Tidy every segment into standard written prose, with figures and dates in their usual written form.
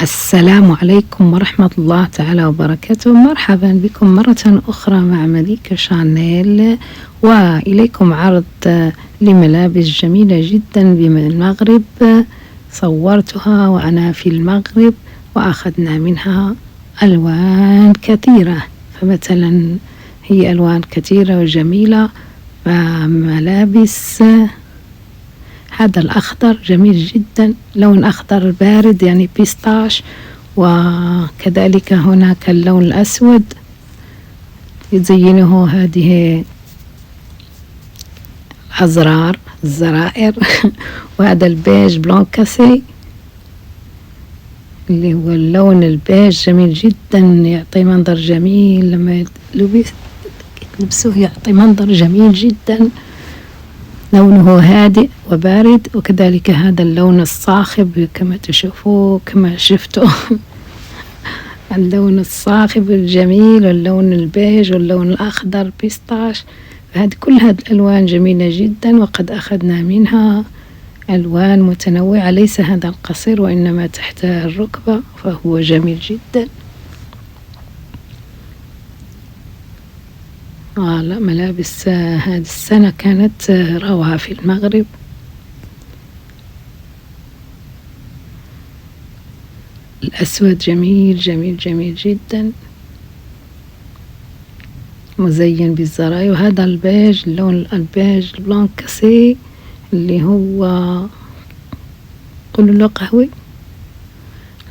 السلام عليكم ورحمة الله تعالى وبركاته. مرحبا بكم مرة أخرى مع مليكة شانيل، وإليكم عرض لملابس جميلة جدا من المغرب. صورتها وأنا في المغرب وأخذنا منها ألوان كثيرة، فمثلا هي ألوان كثيرة وجميلة. فملابس هذا الأخضر جميل جدا، لون أخضر بارد يعني بيستاش، وكذلك هناك اللون الأسود يزينه هذه الزرائر وهذا البيج بلون كاسي اللي هو اللون البيج جميل جدا، يعطي منظر جميل لما يلبسوه، يعطي منظر جميل جدا. لونه هادئ وبارد، وكذلك هذا اللون الصاخب كما تشوفوا كما شفتوا اللون الصاخب الجميل، واللون البيج واللون الأخضر بيستاش. كل هذه الألوان جميلة جدا، وقد أخذنا منها ألوان متنوعة. ليس هذا القصير وإنما تحت الركبة، فهو جميل جدا. ملابس هذه السنة كانت روعة في المغرب. الأسود جميل جميل جميل جدا، مزين بالزراير. وهذا البيج، اللون البيج بلون كاسي اللي هو قولوا له قهوي،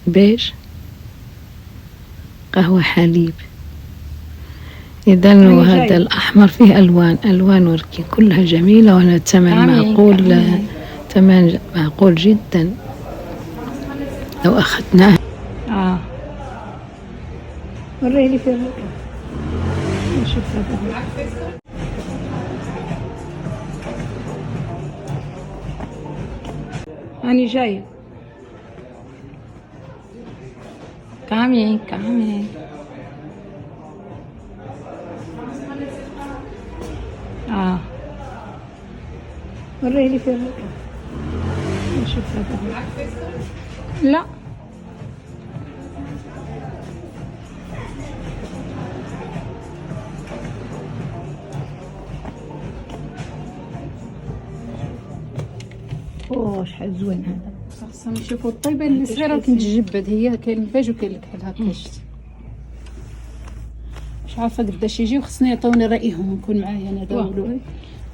بيج قهوة حليب. إذن وهذا الأحمر فيه ألوان وركي كلها جميلة، وأنا ثمن معقول جدا لو أخذناه. وريني في الركب، نشوف هذا. أنا جاية كامي وريني في الركب، نشوف هذا. لا شحال زوين هذا. خاصنا نشوفوا الطيبه اللي صغيره كنتجبد، هي كاين البيج وكاين الكحل هكا. شتي مش عارفه قداش يجي، وخصني يعطوني رايهم نكون معايا انا داولو.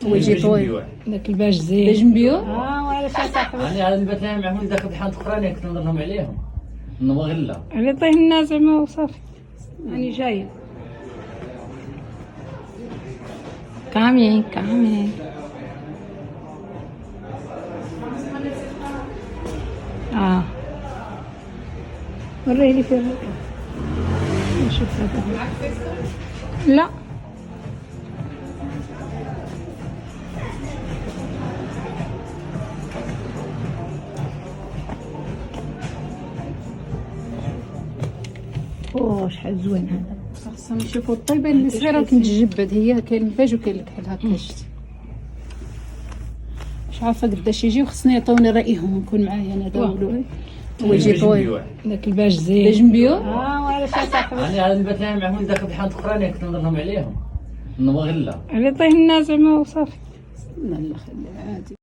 هو يجي طويل داك الباج زين باش نبيو. وعلاش صاحبي انا عاد نبات لها معهم داك الحانوت اخرين كنت نضرهم عليهم نوغلا على طيه الناس زعما وصافي. راني جايه كامي وريني في الركب، نشوف هذا. لا شحال زوين هذا. خاصنا نشوفوا الطيبه اللي صغيره كنتجبد، هي كاين البيج وكاين الكحل هكا. شتي مش عارفه قداش يجي، وخصني يعطوني رايهم نكون معايا انا داولو. هو يجي طويل داك الباج زين باش نبيو. وعلاش صاحبي انا عاد نبات لها معهم داك الحانوت اخرين كنت نضرهم عليهم نوغلا على طيه الناس زعما وصافي. لا خليها عادي.